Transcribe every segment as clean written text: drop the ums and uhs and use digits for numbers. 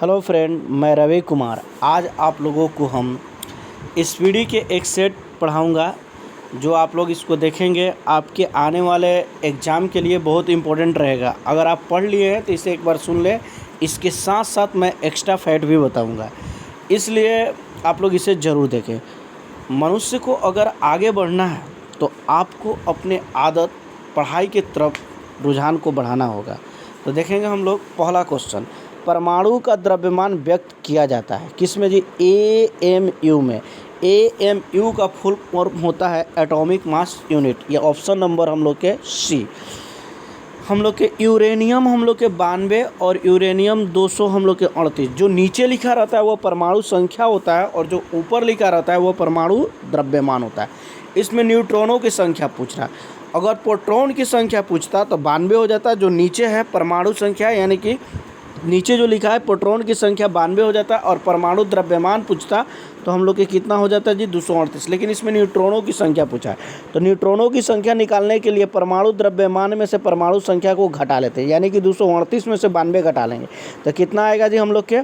Hello friend, मैं रवि कुमार। आज आप लोगों को हम स्पीडी के एक सेट पढ़ाऊंगा जो आप लोग इसको देखेंगे आपके आने वाले एग्ज़ाम के लिए बहुत इम्पोर्टेंट रहेगा। अगर आप पढ़ लिए हैं तो इसे एक बार सुन लें। इसके साथ साथ मैं एक्स्ट्रा फैक्ट भी बताऊंगा, इसलिए आप लोग इसे ज़रूर देखें। मनुष्य को अगर आगे बढ़ना है तो आपको अपने आदत पढ़ाई की तरफ रुझान को बढ़ाना होगा। तो देखेंगे हम लोग पहला क्वेश्चन, परमाणु का द्रव्यमान व्यक्त किया जाता है किस में जी? AMU में। AMU का फुल फॉर्म होता है एटॉमिक मास यूनिट। ये ऑप्शन नंबर हम लोग के सी। हम लोग के यूरेनियम हम लोग के 92 और यूरेनियम 200 हम लोग के 38। जो नीचे लिखा रहता है वो परमाणु संख्या होता है और जो ऊपर लिखा रहता है वो परमाणु द्रव्यमान होता है। इसमें न्यूट्रॉनों की संख्या पूछ रहा है। अगर प्रोटॉन की संख्या पूछता तो 92 हो जाता। जो नीचे है परमाणु संख्या, यानी कि नीचे जो लिखा है प्रोटॉन की संख्या 92 हो जाता है। और परमाणु द्रव्यमान पूछता तो हम लोग के कितना हो जाता है जी? 238। लेकिन इसमें न्यूट्रॉनों की संख्या पूछा है, तो न्यूट्रॉनों की संख्या निकालने के लिए परमाणु द्रव्यमान में से परमाणु संख्या को घटा लेते हैं, यानी कि 238 में से 92 घटा लेंगे तो कितना आएगा जी? हम लोग के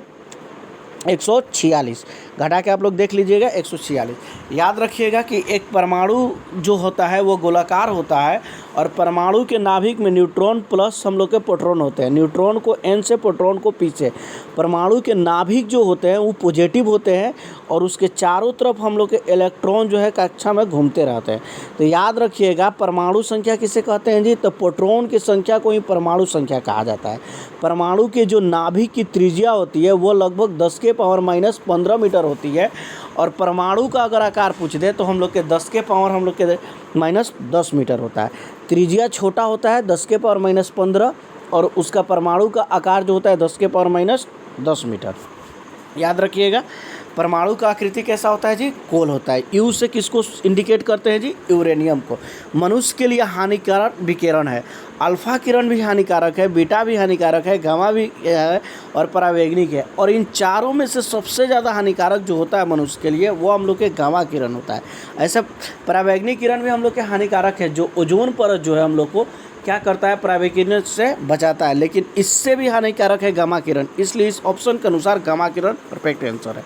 146। घटा के आप लोग देख लीजिएगा 146। याद रखिएगा कि एक परमाणु जो होता है वो गोलाकार होता है और परमाणु के नाभिक में न्यूट्रॉन प्लस हम लोग के प्रोटॉन होते हैं। न्यूट्रॉन को N से, प्रोटॉन को P से। परमाणु के नाभिक जो होते हैं वो पॉजिटिव होते हैं और उसके चारों तरफ हम लोग के इलेक्ट्रॉन जो है कक्षा में घूमते रहते हैं। तो याद रखिएगा परमाणु संख्या किसे कहते हैं जी? तो प्रोटॉन की संख्या को ही परमाणु संख्या कहा जाता है। परमाणु के जो नाभिक की त्रिज्या होती है वो लगभग 10⁻⁻15 मीटर होती है। और परमाणु का अगर आकार पूछ दे तो हम लोग के 10⁻⁻10 मीटर होता है। त्रिज्या छोटा होता है 10⁻⁻15 और उसका परमाणु का आकार जो होता है 10⁻⁻10 मीटर। याद रखिएगा परमाणु का आकृति कैसा होता है जी? गोल होता है। यू से किसको इंडिकेट करते हैं जी? यूरेनियम को। मनुष्य के लिए हानिकारक विकिरण है। अल्फा किरण भी हानिकारक है, बीटा भी हानिकारक है, गामा भी है और परावैंगनिक है। और इन चारों में से सबसे ज़्यादा हानिकारक जो होता है मनुष्य के लिए वो हम लोग के गामा किरण होता है। ऐसा परावैंगनिक किरण भी हम लोग के हानिकारक है, जो ओजोन परत जो है हम लोग को क्या करता है? परावैंगनिक से बचाता है। लेकिन इससे भी हानिकारक है गामा किरण, इसलिए इस ऑप्शन के अनुसार गामा किरण परफेक्ट आंसर है।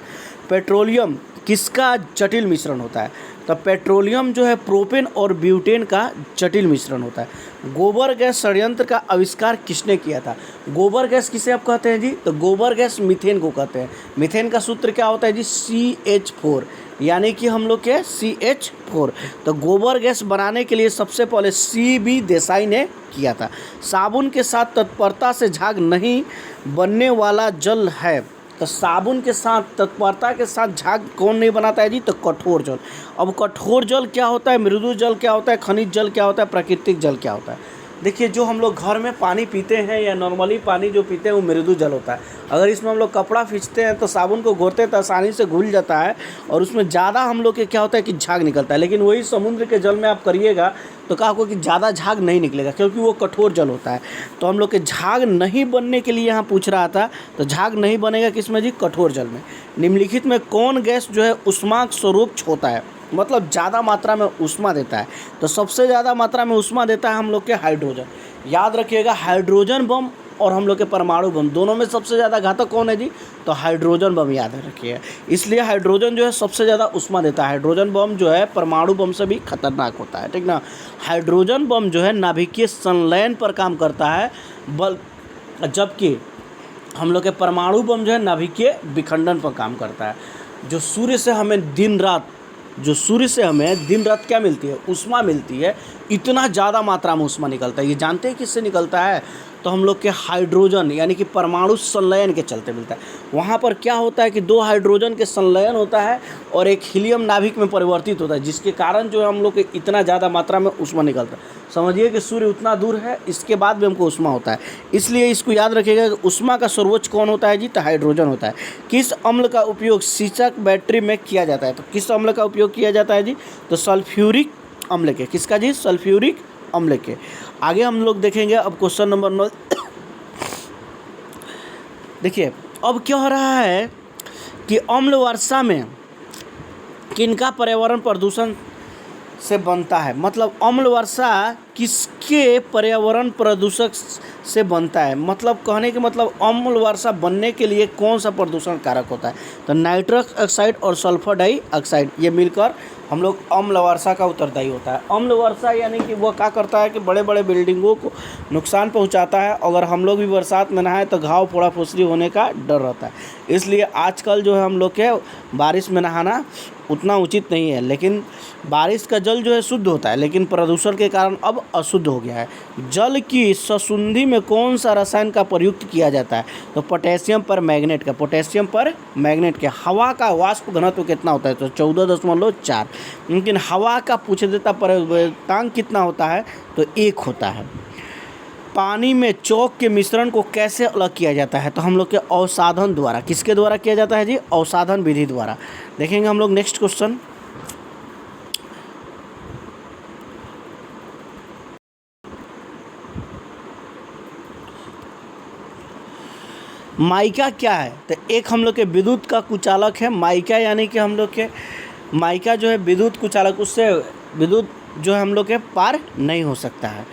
पेट्रोलियम किसका जटिल मिश्रण होता है? तो पेट्रोलियम जो है प्रोपेन और ब्यूटेन का जटिल मिश्रण होता है। गोबर गैस षड्यंत्र का आविष्कार किसने किया था? गोबर गैस किसे आप कहते हैं जी? तो गोबर गैस मीथेन को कहते हैं। मीथेन का सूत्र क्या होता है जी? CH4, यानी कि हम लोग के CH4। तो गोबर गैस बनाने के लिए सबसे पहले CB देसाई ने किया था। साबुन के साथ तत्परता से झाग नहीं बनने वाला जल है। तो साबुन के साथ तत्परता के साथ झाग कौन नहीं बनाता है जी? तो कठोर जल। अब कठोर जल क्या होता है, मृदु जल क्या होता है, खनिज जल क्या होता है, प्राकृतिक जल क्या होता है? देखिए, जो हम लोग घर में पानी पीते हैं या नॉर्मली पानी जो पीते हैं वो मृदु जल होता है। अगर इसमें हम लोग कपड़ा खींचते हैं तो साबुन को घोरते हैं तो आसानी से घुल जाता है और उसमें ज़्यादा हम लोग के क्या होता है कि झाग निकलता है। लेकिन वही समुद्र के जल में आप करिएगा तो क्या होगा कि ज़्यादा झाग नहीं निकलेगा, क्योंकि वो कठोर जल होता है। तो हम लोग के झाग नहीं बनने के लिए यहाँ पूछ रहा था, तो झाग नहीं बनेगा किस में जी? कठोर जल में। निम्नलिखित में कौन गैस जो है ऊष्मा स्वरूप छोड़ता है, मतलब ज़्यादा मात्रा में ऊष्मा देता है? तो सबसे ज़्यादा मात्रा में ऊष्मा देता है हम लोग के हाइड्रोजन। याद रखिएगा हाइड्रोजन बम और हम लोग के परमाणु बम दोनों में सबसे ज़्यादा घातक कौन है जी? तो हाइड्रोजन बम याद रखिएगा। इसलिए हाइड्रोजन जो है सबसे ज़्यादा ऊष्मा देता है। हाइड्रोजन बम जो है परमाणु बम से भी खतरनाक होता है, ठीक ना। हाइड्रोजन बम जो है नाभिकीय संलयन पर काम करता है, जबकि हम लोग के परमाणु बम जो है नाभिकीय विखंडन पर काम करता है। जो सूर्य से हमें दिन रात क्या मिलती है? ऊष्मा मिलती है। इतना ज़्यादा मात्रा में ऊष्मा निकलता है। ये जानते हैं किससे निकलता है? तो हम लोग के हाइड्रोजन यानी कि परमाणु संलयन के चलते मिलता है। वहाँ पर क्या होता है कि 2 हाइड्रोजन के संलयन होता है और एक हीलियम नाभिक में परिवर्तित होता है, जिसके कारण जो है हम लोग के इतना ज़्यादा मात्रा में ऊष्मा निकलता है। समझिए कि सूर्य उतना दूर है, इसके बाद भी हमको ऊष्मा होता है। इसलिए इसको याद रखिएगा कि ऊष्मा का सर्वोच्च कौन होता है जी? तो हाइड्रोजन होता है। किस अम्ल का उपयोग शीशक बैटरी में किया जाता है? तो किस अम्ल का उपयोग किया जाता है जी? तो सल्फ्यूरिक अम्ल के। किसका जी? सल्फ्यूरिक अम्ल के। आगे हम लोग देखेंगे अब क्वेश्चन नंबर 9। देखिए अब क्या हो रहा है कि अम्ल वर्षा में किनका पर्यावरण प्रदूषण से बनता है? मतलब अम्ल वर्षा किसके पर्यावरण प्रदूषक से बनता है। मतलब कहने का मतलब अम्ल वर्षा बनने के लिए कौन सा प्रदूषण कारक होता है? तो नाइट्रस ऑक्साइड और सल्फर डाइऑक्साइड ये मिलकर हम लोग अम्ल वर्षा का उत्तरदायी होता है। अम्ल वर्षा यानी कि वो क्या करता है कि बड़े बड़े बिल्डिंगों को नुकसान पहुंचाता है। अगर हम लोग भी बरसात में नहाए तो घाव फोड़ा फुसरी होने का डर रहता है। इसलिए आजकल जो है हम लोग के बारिश में नहाना उतना उचित नहीं है। लेकिन बारिश का जल जो है शुद्ध होता है, लेकिन प्रदूषण के कारण अब अशुद्ध हो गया है। जल की ससुंदी में कौन सा रसायन का प्रयुक्त किया जाता है? तो पोटेशियम पर मैग्नेट का, पोटेशियम पर मैग्नेट के। हवा का वाष्प घनत्व कितना होता है? तो 14.4। लेकिन हवा का पूछ देता परिवर्तनांक कितना होता है? तो 1 होता है। पानी में चौक के मिश्रण को कैसे अलग किया जाता है? तो हम लोग के अवसाधन द्वारा। किसके द्वारा किया जाता है जी? अवसाधन विधि द्वारा। देखेंगे हम लोग नेक्स्ट क्वेश्चन। माइका क्या है? तो एक हम लोग के विद्युत का कुचालक है माइका, यानी कि हम लोग के माइका जो है विद्युत कुचालक, उससे विद्युत जो है हम लोग के पार नहीं हो सकता है।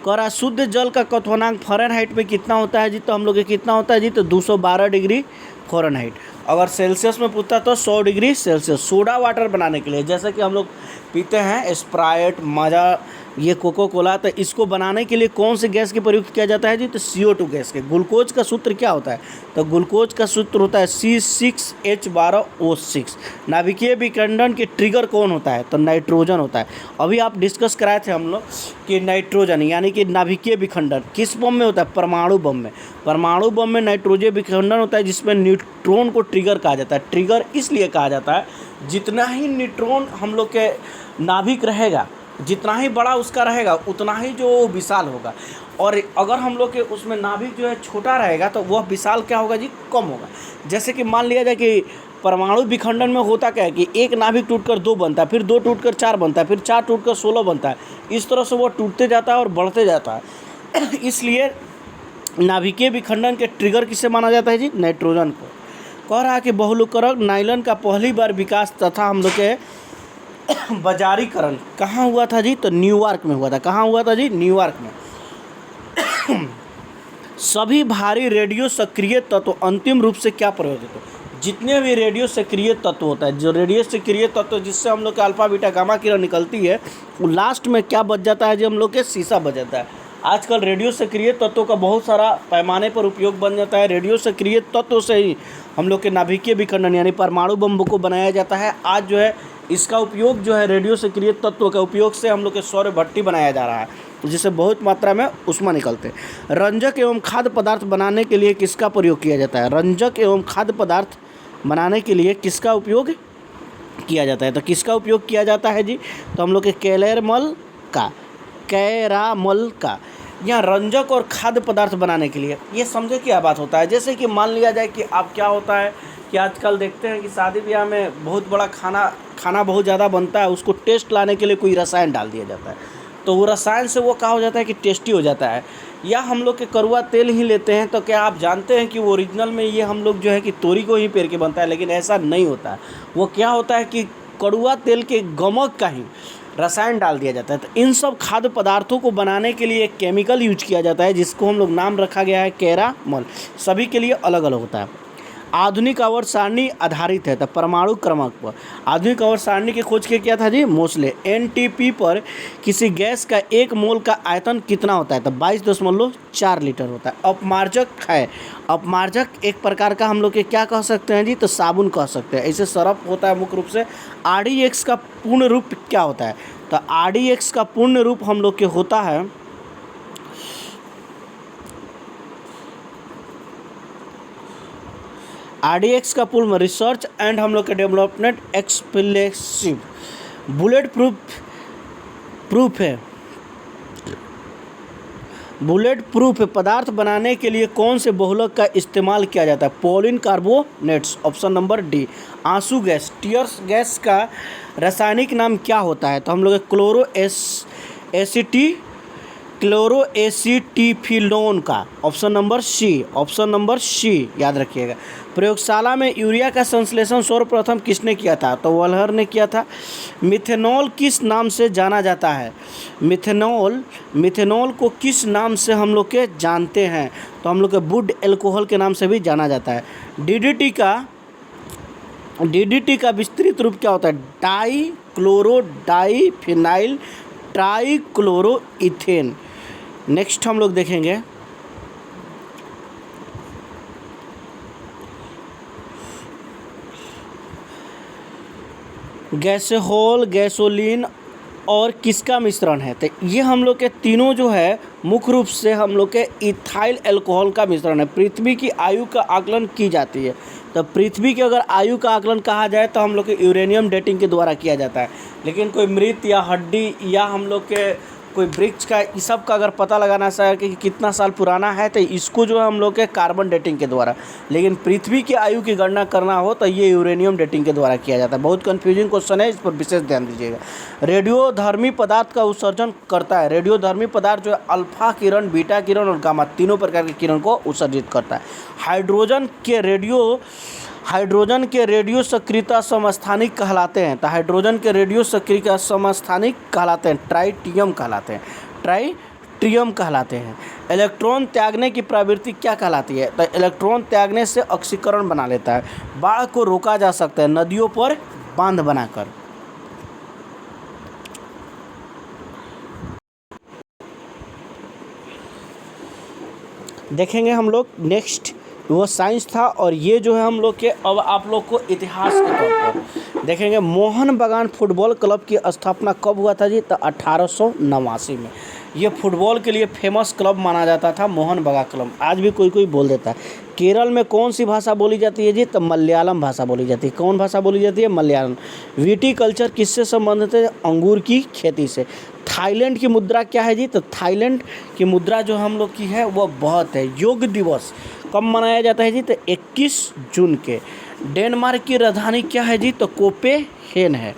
करा शुद्ध जल का क्वथनांक फ़ारेनहाइट में कितना होता है जी? तो हम लोग के कितना होता है जी? तो 212 डिग्री फ़ारेनहाइट। अगर सेल्सियस में पूछता तो 100 डिग्री सेल्सियस। सोडा वाटर बनाने के लिए, जैसे कि हम लोग पीते हैं स्प्राइट, माजा, ये कोको कोला, तो इसको बनाने के लिए कौन से गैस के प्रयुक्त किया जाता है जी? तो CO2 गैस के। ग्लूकोज का सूत्र क्या होता है? तो ग्लूकोज का सूत्र होता है C6H12O6। नाभिकीय विखंडन के ट्रिगर कौन होता है? तो नाइट्रोजन होता है। अभी आप डिस्कस कराए थे हम लोग कि नाइट्रोजन यानी कि नाभिकीय विखंडन किस बम में होता है? परमाणु बम में। परमाणु बम में नाइट्रोजन विखंडन होता है, जिसमें न्यूट्रॉन को ट्रिगर कहा जाता है। ट्रिगर इसलिए कहा जाता है, जितना ही न्यूट्रॉन हम लोग के नाभिक रहेगा, जितना ही बड़ा उसका रहेगा उतना ही जो विशाल होगा। और अगर हम लोग के उसमें नाभिक जो है छोटा रहेगा तो वह विशाल क्या होगा जी? कम होगा। जैसे कि मान लिया जाए कि परमाणु विखंडन में होता क्या है कि एक नाभिक टूटकर 2 बनता है, फिर 2 टूटकर 4 बनता है, फिर 4 टूटकर 16 बनता है। इस तरह से वो टूटते जाता है और बढ़ते जाता है। इसलिए नाभिकीय विखंडन के ट्रिगर किसे माना जाता है जी? नाइट्रोजन को। कह रहा है कि बहुलकरक नायलॉन का पहली बार विकास तथा हम लोग के बाजारीकरण कहाँ हुआ था जी? तो न्यूयॉर्क में हुआ था। कहाँ हुआ था जी? न्यूयॉर्क में। सभी भारी रेडियो सक्रिय तत्व अंतिम रूप से क्या प्रयोजित हो? जितने भी रेडियो सक्रिय तत्व होता है, जो रेडियो सक्रिय तत्व जिससे हम लोग के अल्फा बीटा गामा किरण निकलती है, वो लास्ट में क्या बच जाता है जी? हम लोग के शीशा बच जाता है। आजकल रेडियो सक्रिय तत्वों का बहुत सारा पैमाने पर उपयोग बन जाता है। रेडियो सक्रिय तत्व से ही हम लोग के नाभिकीय विखंडन यानी परमाणु बम को बनाया जाता है। आज जो है इसका उपयोग जो है रेडियो सक्रिय तत्व के उपयोग से हम लोग के सौर भट्टी बनाया जा रहा है, जिससे बहुत मात्रा में ऊष्मा निकलते हैं। रंजक एवं खाद्य पदार्थ बनाने के लिए किसका प्रयोग किया जाता है? रंजक एवं खाद्य पदार्थ बनाने के लिए किसका उपयोग किया जाता है? तो किसका उपयोग किया जाता है जी? तो हम लोग के कैरामल का। यहाँ रंजक और खाद्य पदार्थ बनाने के लिए ये समझे क्या बात होता है? जैसे कि मान लिया जाए कि अब क्या होता है कि आजकल देखते हैं कि शादी ब्याह में बहुत बड़ा खाना बहुत ज़्यादा बनता है, उसको टेस्ट लाने के लिए कोई रसायन डाल दिया जाता है, तो वो रसायन से वो क्या हो जाता है कि टेस्टी हो जाता है। या हम लोग के कड़वा तेल ही लेते हैं, तो क्या आप जानते हैं कि वो ओरिजिनल में ये हम लोग जो है कि तोरी को ही पेर के बनता है, लेकिन ऐसा नहीं होता है। वो क्या होता है कि कड़वा तेल के गमक का ही रसायन डाल दिया जाता है। तो इन सब खाद्य पदार्थों को बनाने के लिए एक केमिकल यूज किया जाता है, जिसको हम लोग नाम रखा गया है कैरामल। सभी के लिए अलग अलग होता है। आधुनिक आवर्त सारणी आधारित है तो परमाणु क्रमांक पर। आधुनिक आवर्त सारणी की खोज किया था जी मोसले। NTP पर किसी गैस का 1 मोल का आयतन कितना होता है? तो 22.4 लीटर होता है। अपमार्जक है। अपमार्जक एक प्रकार का हम लोग के क्या कह सकते हैं जी? तो साबुन कह सकते हैं। ऐसे सरफ होता है मुख्य रूप से। RDX का पूर्ण रूप क्या होता है? तो RDX का पूर्ण रूप हम लोग के होता है RDX का पूर्ण रिसर्च एंड हम लोग के डेवलपमेंट एक्सप्लेसिव। बुलेट प्रूफ है। बुलेट प्रूफ पदार्थ बनाने के लिए कौन से बहुलक का इस्तेमाल किया जाता है? पॉलिन कार्बोनेट्स। Option number D. आंसू गैस, टीयर्स गैस का रासायनिक नाम क्या होता है? तो हम लोग क्लोरो क्लोरोएसीटिफिलोन का, ऑप्शन नंबर सी याद रखिएगा। प्रयोगशाला में यूरिया का संश्लेषण सर्वप्रथम किसने किया था? तो वॉल्हर ने किया था। मिथेनॉल किस नाम से जाना जाता है? मिथेनॉल को किस नाम से हम लोग के जानते हैं? तो हम लोग के वुड एल्कोहल के नाम से भी जाना जाता है। डीडीटी का विस्तृत रूप क्या होता है? डाइक्लोरोडाइफिनाइल ट्राइक्लोरोइथेन। नेक्स्ट हम लोग देखेंगे गैसोहॉल, गैसोलीन और किसका मिश्रण है? तो ये हम लोग के तीनों जो है मुख्य रूप से हम लोग के इथाइल अल्कोहल का मिश्रण है। पृथ्वी की आयु का आकलन की जाती है, तो पृथ्वी की अगर आयु का आकलन कहा जाए तो हम लोग के यूरेनियम डेटिंग के द्वारा किया जाता है। लेकिन कोई मृत या हड्डी या हम लोग के कोई वृक्ष का, इस सब का अगर पता लगाना चाहिए कि कितना साल पुराना है तो इसको जो है हम लोग के कार्बन डेटिंग के द्वारा, लेकिन पृथ्वी की आयु की गणना करना हो तो ये यूरेनियम डेटिंग के द्वारा किया जाता है। बहुत कन्फ्यूजिंग क्वेश्चन है, इस पर विशेष ध्यान दीजिएगा। रेडियोधर्मी पदार्थ का उत्सर्जन करता है। रेडियोधर्मी पदार्थ जो है अल्फा किरण, बीटा किरण और गामा तीनों प्रकार के किरण को उत्सर्जित करता है। हाइड्रोजन के रेडियो सक्रियता समस्थानिक कहलाते हैं। तो हाइड्रोजन के रेडियो सक्रियता समस्थानिक कहलाते हैं, ट्राइटियम कहलाते हैं। इलेक्ट्रॉन त्यागने की प्रवृत्ति क्या कहलाती है? तो इलेक्ट्रॉन त्यागने से ऑक्सीकरण बना लेता है। बाढ़ को रोका जा सकता है नदियों पर बांध बनाकर। देखेंगे हम लोग नेक्स्ट, वो साइंस था और ये जो है हम लोग के, अब आप लोग को इतिहास के तौर पर देखेंगे। मोहन बागान फुटबॉल क्लब की स्थापना कब हुआ था जी? तो 1889 में। ये फुटबॉल के लिए फेमस क्लब माना जाता था मोहन बागान क्लब। आज भी कोई बोल देता है। केरल में कौन सी भाषा बोली जाती है जी? तो मलयालम भाषा बोली जाती है। कौन भाषा बोली जाती है? मलयालम। विटीकल्चर किससे संबंधित है? अंगूर की खेती से। थाईलैंड की मुद्रा क्या है जी? तो थाईलैंड की मुद्रा जो हम लोग की है वो बहुत है। योग दिवस कब मनाया जाता है जी? तो 21 जून के। डेनमार्क की राजधानी क्या है जी? तो कोपेनहेगन है।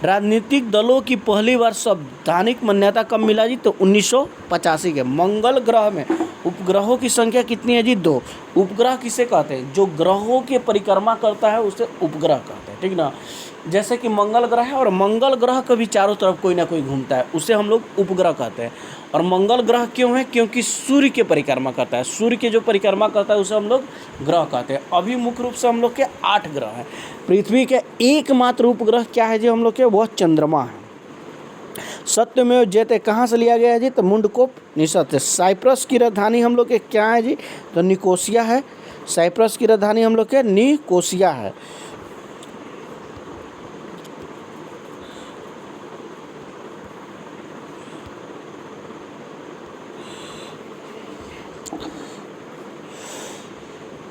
राजनीतिक दलों की पहली बार संवैधानिक मान्यता कब मिला जी? तो 1985 के। मंगल ग्रह में उपग्रहों की संख्या कितनी है जी? 2। उपग्रह किसे कहते हैं? जो ग्रहों की परिक्रमा करता है उसे उपग्रह कहते हैं, ठीक ना। जैसे कि मंगल ग्रह है और मंगल ग्रह कभी चारों तरफ कोई ना कोई घूमता है, उसे हम लोग उपग्रह कहते हैं। और मंगल ग्रह क्यों है? क्योंकि सूर्य की परिक्रमा करता है। सूर्य की जो परिक्रमा करता है उसे हम लोग ग्रह कहते हैं। अभी मुख्य रूप से हम लोग के 8 ग्रह हैं। पृथ्वी के एकमात्र उपग्रह क्या है जी हम लोग के? वह चंद्रमा है। सत्यमेव जयते कहाँ से लिया गया है जी? तो मुंडकोपनिषद से। साइप्रस की राजधानी हम लोग के क्या है जी? तो निकोसिया है। साइप्रस की राजधानी हम लोग के निकोसिया है।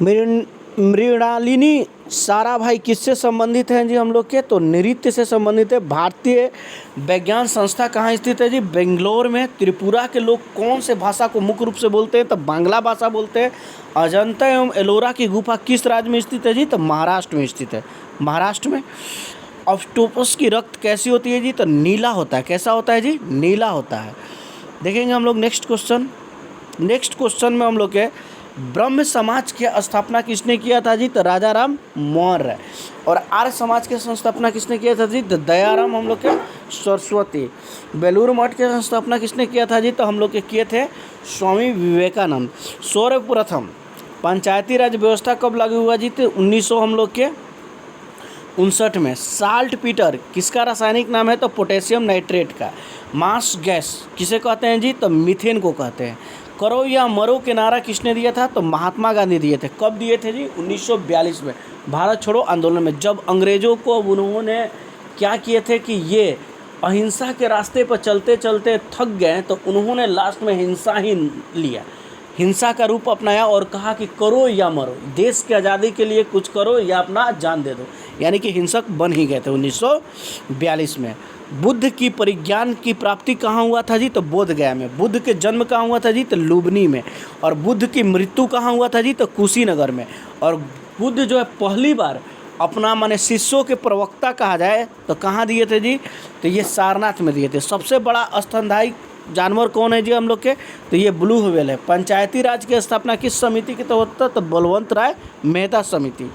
मृणालिनी साराभाई किससे संबंधित हैं जी हम लोग के? तो नृत्य से संबंधित है। भारतीय विज्ञान संस्था कहाँ स्थित है जी? बेंगलोर में। त्रिपुरा के लोग कौन से भाषा को मुख्य रूप से बोलते हैं? तो बांग्ला भाषा बोलते हैं। अजंता एवं एलोरा की गुफा किस राज्य में स्थित है जी? तो महाराष्ट्र में स्थित है। महाराष्ट्र में। ऑक्टोपस की रक्त कैसी होती है जी? तो नीला होता है। कैसा होता है जी? नीला होता है। देखेंगे हम लोग नेक्स्ट क्वेश्चन में हम लोग के ब्रह्म समाज की स्थापना किसने किया था जी? तो राजा राम मौर्य। और आर्य समाज की संस्थापना किसने किया था जी? तो दयाराम हम लोग के सरस्वती। बेलूर मठ की स्थापना किसने किया था जी? तो हम लोग के किए थे स्वामी विवेकानंद। सर्वप्रथम पंचायती राज व्यवस्था कब लागू हुआ जी? तो 1959 में। साल्ट पीटर किसका रासायनिक नाम है? तो पोटेशियम नाइट्रेट का। मार्स गैस किसे कहते हैं जी? तो मीथेन को कहते हैं। करो या मरो के नारा किसने दिया था? तो महात्मा गांधी दिए थे। कब दिए थे जी? 1942 में, भारत छोड़ो आंदोलन में। जब अंग्रेज़ों को उन्होंने क्या किए थे कि ये अहिंसा के रास्ते पर चलते चलते थक गए, तो उन्होंने लास्ट में हिंसा ही लिया, हिंसा का रूप अपनाया और कहा कि करो या मरो, देश की आज़ादी के लिए कुछ करो या अपना जान दे दो। यानी कि हिंसक बन ही गए थे 1942 में। बुद्ध की परिज्ञान की प्राप्ति कहाँ हुआ था जी? तो बोध गया में। बुद्ध के जन्म कहाँ हुआ था जी? तो लुम्बिनी में। और बुद्ध की मृत्यु कहाँ हुआ था जी? तो कुशीनगर में। और बुद्ध जो है पहली बार अपना माने शिष्यों के प्रवक्ता कहा जाए तो कहाँ दिए थे जी? तो ये सारनाथ में दिए थे। सबसे बड़ा स्तनधारी जानवर कौन है जी हम लोग के, तो ये ब्लू व्हेल है। पंचायती राज की स्थापना किस समिति के तहत, तो बलवंत राय मेहता समिति।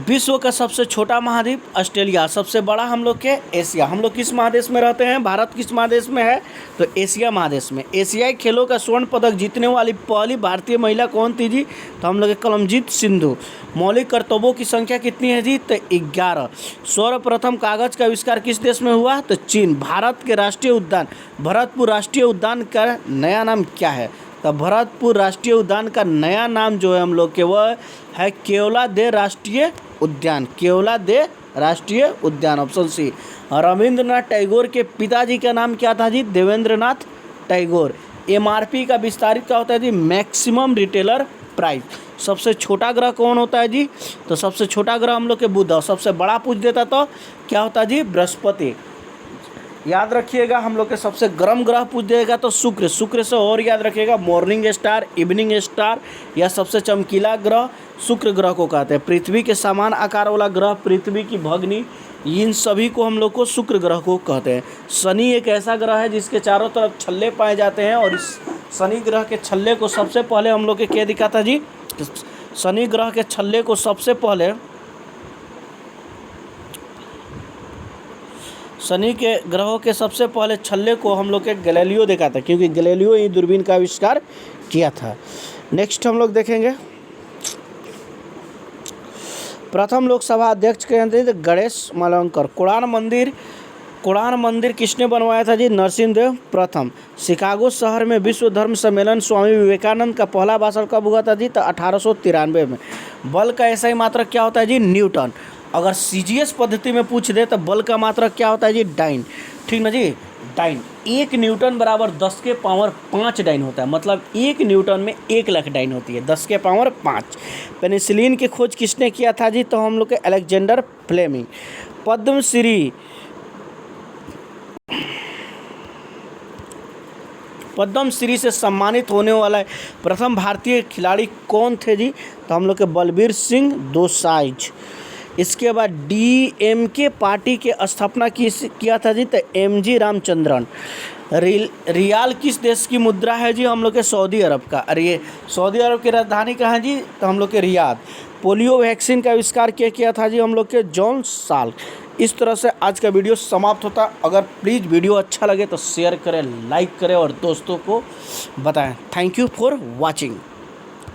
विश्व का सबसे छोटा महाद्वीप ऑस्ट्रेलिया, सबसे बड़ा हम लोग के एशिया। हम लोग किस महादेश में रहते हैं, भारत किस महादेश में है, तो एशिया महादेश में। एशियाई खेलों का स्वर्ण पदक जीतने वाली पहली भारतीय महिला कौन थी जी, तो हम लोग के कलमजीत सिंधु। मौलिक कर्तव्यों की संख्या कितनी है जी, तो 11। सर्वप्रथम कागज का आविष्कार किस देश में हुआ, तो चीन। भारत के राष्ट्रीय उद्यान भरतपुर राष्ट्रीय उद्यान का नया नाम क्या है, तो भरतपुर राष्ट्रीय उद्यान का नया नाम जो है हम लोग के वह है केवलादेव राष्ट्रीय उद्यान। केवलादेव राष्ट्रीय उद्यान, ऑप्शन सी। रविंद्रनाथ टैगोर के पिताजी का नाम क्या था जी, देवेंद्रनाथ टैगोर। एमआरपी का विस्तारित क्या होता है जी, मैक्सिमम रिटेलर प्राइस। सबसे छोटा ग्रह कौन होता है जी, तो सबसे छोटा ग्रह हम लोग के बुध। और सबसे बड़ा पूछ देता तो क्या होता है जी, बृहस्पति। याद रखिएगा हम लोग के सबसे गर्म ग्रह पूछ देगा तो शुक्र। शुक्र से और याद रखिएगा मॉर्निंग स्टार, इवनिंग स्टार या सबसे चमकीला ग्रह शुक्र ग्रह को कहते हैं। पृथ्वी के समान आकार वाला ग्रह, पृथ्वी की भगिनी, इन सभी को हम लोग को शुक्र ग्रह को कहते हैं। शनि एक ऐसा ग्रह है जिसके चारों तरफ छल्ले पाए जाते हैं, और इस शनि ग्रह के छल्ले को सबसे पहले हम लोग के क्या दिखा था जी, शनि ग्रह के छल्ले को सबसे पहले, शनि के ग्रहों के सबसे पहले छल्ले को हम लोग के गैलीलियो देखा था, क्योंकि गैलीलियो ही दूरबीन का आविष्कार किया था। नेक्स्ट हम लोग देखेंगे प्रथम लोकसभा अध्यक्ष के थे गणेश मालवंकर। कुरान मंदिर किसने बनवाया था जी, नरसिंहदेव प्रथम। शिकागो शहर में विश्व धर्म सम्मेलन स्वामी विवेकानंद का पहला भाषण कब हुआ था जी, तो 1893 में। बल का ऐसा ही मात्रक क्या होता है जी, न्यूटन। अगर सीजीएस पद्धति में पूछ दे तो बल का मात्रक क्या होता है जी, डाइन। ठीक ना जी, डाइन। 1 न्यूटन बराबर 10 के पावर 5 डाइन होता है, मतलब 1 न्यूटन में 1 लाख डाइन होती है, 10 के पावर 5। पेनिसिलिन की खोज किसने किया था जी, तो हम लोग के अलेक्जेंडर फ्लेमिंग। पद्मश्री से सम्मानित होने वाला प्रथम भारतीय खिलाड़ी कौन थे जी, तो हम लोग के बलबीर सिंह दोसांझ। इसके बाद डीएमके पार्टी के स्थापना किया था जी, तो एमजी रामचंद्रन। रियाल किस देश की मुद्रा है जी, हम लोग के सऊदी अरब का। अरे ये सऊदी अरब की राजधानी कहाँ है जी, तो हम लोग के रियाद। पोलियो वैक्सीन का आविष्कार किया था जी हम लोग के जॉन साल। इस तरह से आज का वीडियो समाप्त होता। अगर प्लीज़ वीडियो अच्छा लगे तो शेयर करें, लाइक करें और दोस्तों को बताएं। Thank you for watching.